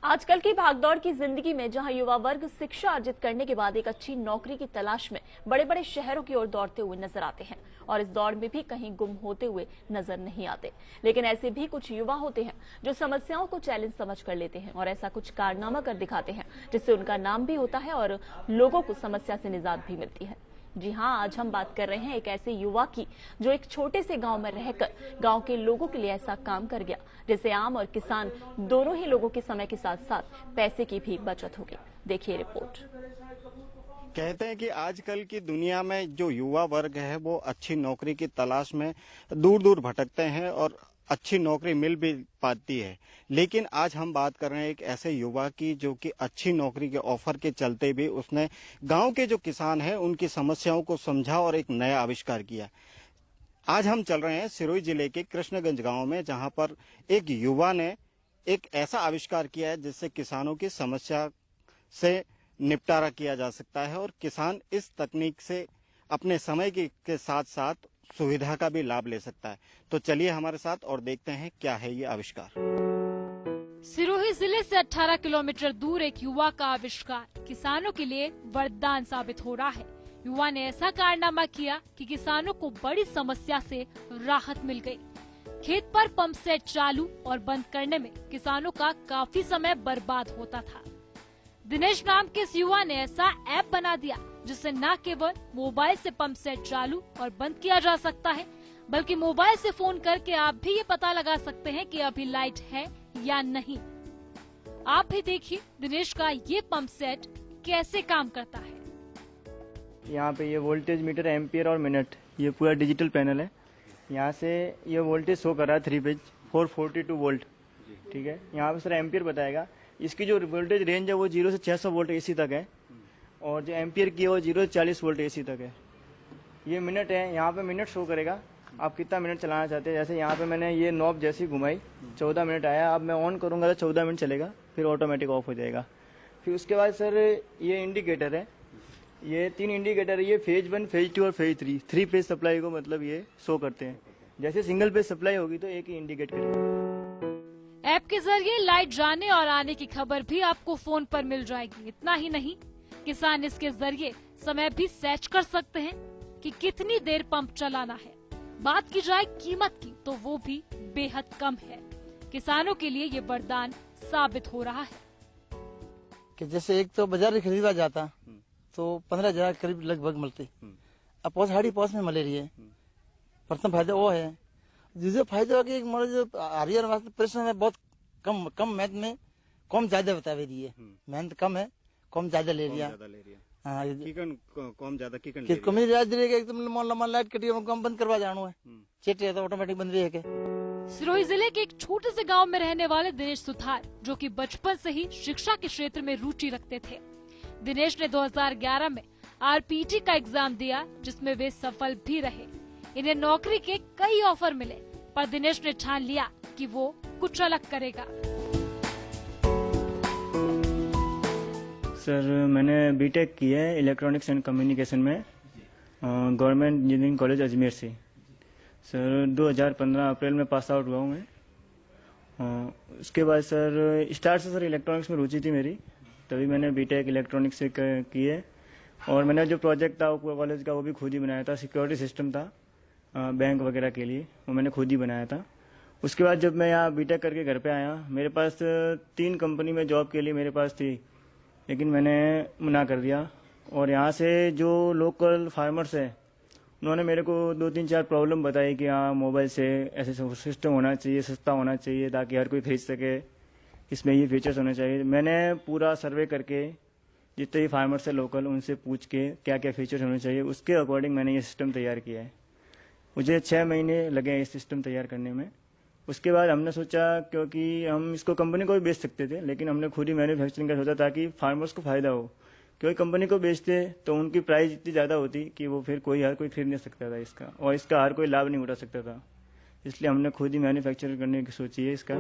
आजकल की भागदौड़ की जिंदगी में जहां युवा वर्ग शिक्षा अर्जित करने के बाद एक अच्छी नौकरी की तलाश में बड़े बड़े शहरों की ओर दौड़ते हुए नजर आते हैं और इस दौड़ में भी कहीं गुम होते हुए नजर नहीं आते। लेकिन ऐसे भी कुछ युवा होते हैं जो समस्याओं को चैलेंज समझ कर लेते हैं और ऐसा कुछ कारनामा कर दिखाते हैं जिससे उनका नाम भी होता है और लोगों को समस्या से निजात भी मिलती है। जी हाँ, आज हम बात कर रहे हैं एक ऐसे युवा की जो एक छोटे से गांव में रहकर गांव के लोगों के लिए ऐसा काम कर गया जिससे आम और किसान दोनों ही लोगों के समय के साथ साथ पैसे की भी बचत होगी। देखिए रिपोर्ट। कहते हैं कि आजकल की दुनिया में जो युवा वर्ग है वो अच्छी नौकरी की तलाश में दूर दूर भटकते हैं और अच्छी नौकरी मिल भी पाती है। लेकिन आज हम बात कर रहे हैं एक ऐसे युवा की जो कि अच्छी नौकरी के ऑफर के चलते भी उसने गांव के जो किसान हैं उनकी समस्याओं को समझा और एक नया आविष्कार किया। आज हम चल रहे हैं सिरोही जिले के कृष्णगंज गांव में, जहां पर एक युवा ने एक ऐसा आविष्कार किया है जिससे किसानों की समस्या से निपटारा किया जा सकता है और किसान इस तकनीक से अपने समय के साथ साथ सुविधा का भी लाभ ले सकता है। तो चलिए हमारे साथ और देखते हैं क्या है ये आविष्कार। सिरोही जिले से 18 किलोमीटर दूर एक युवा का आविष्कार किसानों के लिए वरदान साबित हो रहा है। युवा ने ऐसा कारनामा किया कि किसानों को बड़ी समस्या से राहत मिल गई। खेत पर पंप सेट चालू और बंद करने में किसानों का काफी समय बर्बाद होता था। दिनेश नाम के इस युवा ने ऐसा ऐप बना दिया जिससे न केवल मोबाइल से पंप सेट चालू और बंद किया जा सकता है, बल्कि मोबाइल से फोन करके आप भी ये पता लगा सकते हैं कि अभी लाइट है या नहीं। आप भी देखिए दिनेश का ये पंप सेट कैसे काम करता है। यहाँ पे ये वोल्टेज मीटर एम्पियर और मिनट, ये पूरा डिजिटल पैनल है। यहाँ से ये वोल्टेज शो कर रहा है 3 पेज 442 वोल्ट। ठीक है, यहाँ पे सर एम्पियर बताएगा। इसकी जो वोल्टेज रेंज है वो 0 से 600 वोल्ट एसी तक है और जो एम्पियर की है वो 0 से 40 वोल्ट एसी तक है। ये मिनट है, यहाँ पे मिनट शो करेगा आप कितना मिनट चलाना चाहते हैं। जैसे यहाँ पे मैंने ये नॉब जैसी घुमाई 14 मिनट आया, अब मैं ऑन करूँगा तो 14 मिनट चलेगा, फिर ऑटोमेटिक ऑफ हो जाएगा। फिर उसके बाद सर ये इंडिकेटर है, ये 3 इंडिकेटर है, ये फेज 1, फेज 2 और फेज 3 फेज सप्लाई को मतलब ये शो करते हैं। जैसे सिंगल फेज सप्लाई होगी तो एक ही इंडिकेट करेगा। ऐप के जरिए लाइट जाने और आने की खबर भी आपको फोन पर मिल जाएगी। इतना ही नहीं, किसान इसके जरिए समय भी सेट कर सकते हैं कि कितनी देर पंप चलाना है। बात की जाए कीमत की तो वो भी बेहद कम है। किसानों के लिए ये वरदान साबित हो रहा है कि जैसे एक तो बाजार में खरीदा जाता तो 15,000 करीब लगभग मिलती, अब पौष हाड़ी पौष में मिले रही है। प्रथम फायदा वो है। दूसरा फायदा कि हरियर वास्ते परिश्रम में बहुत कम मेहनत में कम ज्यादा बता रही है। मेहनत कम है, कम ज्यादा ले रही है। हाँ, कम ज्यादा कमी ज्यादा रहेगा। एकदम लाइट कटी कम बंद करवा जाना है, चेटे तो ऑटोमेटिक बंद रही है। सिरोही जिले के एक छोटे से गांव में रहने वाले दिनेश सुथार, जो कि बचपन से ही शिक्षा के क्षेत्र में रुचि रखते थे। दिनेश ने 2011 में आरपीटी का एग्जाम दिया जिसमें वे सफल भी रहे। इन्हें नौकरी के कई ऑफर मिले, पर दिनेश ने ठान लिया कि वो कुछ अलग करेगा। सर मैंने बीटेक की है इलेक्ट्रॉनिक्स एंड कम्युनिकेशन में गवर्नमेंट इंजीनियरिंग कॉलेज अजमेर से। सर 2015 अप्रैल में पास आउट हुआ हूँ मैं। उसके बाद सर स्टार्ट से सर इलेक्ट्रॉनिक्स में रुचि थी मेरी, तभी मैंने बीटेक इलेक्ट्रॉनिक्स से की है। और मैंने जो प्रोजेक्ट था कॉलेज का वो भी खुद ही बनाया था। सिक्योरिटी सिस्टम था बैंक वगैरह के लिए, वो मैंने खुद ही बनाया था। उसके बाद जब मैं यहाँ बीटेक करके घर पे आया, मेरे पास 3 कंपनी में जॉब के लिए मेरे पास थी, लेकिन मैंने मना कर दिया। और यहाँ से जो लोकल फार्मर्स है उन्होंने मेरे को 2-3-4 प्रॉब्लम बताई कि हाँ मोबाइल से ऐसे सिस्टम होना चाहिए, सस्ता होना चाहिए ताकि हर कोई खरीद सके, इसमें ये फीचर्स होने चाहिए। मैंने पूरा सर्वे करके जितने भी फार्मर्स है लोकल उनसे पूछ के क्या क्या फीचर्स होने चाहिए, उसके अकॉर्डिंग मैंने ये सिस्टम तैयार किया है। मुझे 6 महीने लगे इस सिस्टम तैयार करने में। उसके बाद हमने सोचा, क्योंकि हम इसको कंपनी को भी बेच सकते थे, लेकिन हमने खुद ही मैन्युफैक्चरिंग का सोचा ताकि फार्मर्स को फायदा हो। क्योंकि कंपनी को बेचते तो उनकी प्राइस इतनी ज़्यादा होती कि वो फिर हर कोई खरीद नहीं सकता था इसका, और इसका हर कोई लाभ नहीं उठा सकता था। इसलिए हमने खुद ही मैन्युफैक्चर करने की सोची है इसका।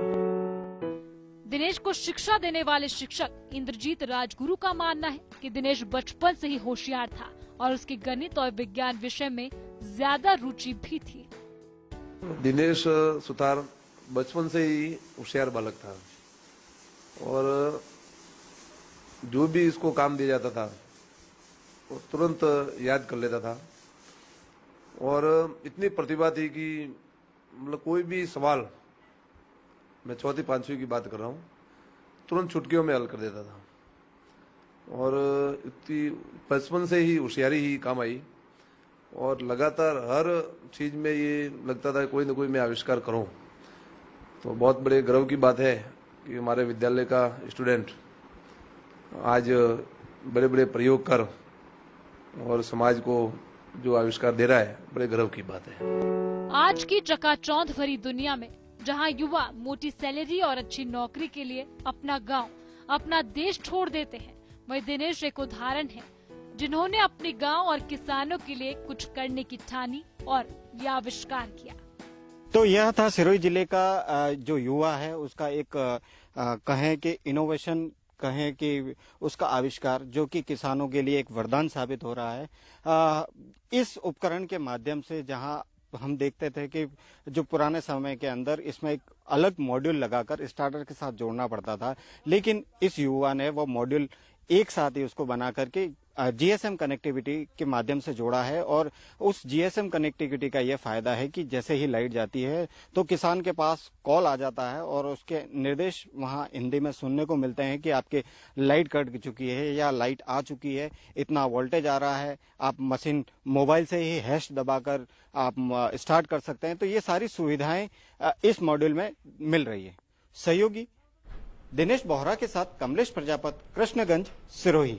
दिनेश को शिक्षा देने वाले शिक्षक इंद्रजीत राजगुरु का मानना है कि दिनेश बचपन से ही होशियार था और उसकी गणित और विज्ञान विषय में ज्यादा रुचि भी थी। दिनेश सुतार बचपन से ही होशियार बालक था और जो भी इसको काम दिया जाता था वो तुरंत याद कर लेता था और इतनी प्रतिभा थी कि मतलब कोई भी सवाल, मैं चौथी पांचवी की बात कर रहा हूँ, तुरंत चुटकियों में हल कर देता था और इतनी बचपन से ही होशियारी ही काम आई और लगातार हर चीज में ये लगता था कोई न कोई मैं आविष्कार करूं। तो बहुत बड़े गर्व की बात है कि हमारे विद्यालय का स्टूडेंट आज बड़े बड़े प्रयोग कर और समाज को जो आविष्कार दे रहा है, बड़े गर्व की बात है। आज की चकाचौंध भरी दुनिया में जहां युवा मोटी सैलरी और अच्छी नौकरी के लिए अपना गांव, अपना देश छोड़ देते हैं, वही दिनेश एक उदाहरण है जिन्होंने अपने गांव और किसानों के लिए कुछ करने की ठानी और यह आविष्कार किया। तो यह था सिरोही जिले का जो युवा है उसका एक कहें कि इनोवेशन, कहें कि उसका आविष्कार जो कि किसानों के लिए एक वरदान साबित हो रहा है। इस उपकरण के माध्यम से जहां हम देखते थे कि जो पुराने समय के अंदर इसमें एक अलग मॉड्यूल लगाकर स्टार्टर के साथ जोड़ना पड़ता था, लेकिन इस युवा ने वो मॉड्यूल एक साथ ही उसको बना करके जीएसएम कनेक्टिविटी के माध्यम से जोड़ा है। और उस जीएसएम कनेक्टिविटी का यह फायदा है कि जैसे ही लाइट जाती है तो किसान के पास कॉल आ जाता है और उसके निर्देश वहां हिंदी में सुनने को मिलते हैं कि आपके लाइट कट चुकी है या लाइट आ चुकी है, इतना वोल्टेज आ रहा है, आप मशीन मोबाइल से ही हैश दबाकर आप स्टार्ट कर सकते हैं। तो ये सारी सुविधाएं इस मॉड्यूल में मिल रही है। सहयोगी दिनेश बोहरा के साथ कमलेश प्रजापत, कृष्णगंज, सिरोही।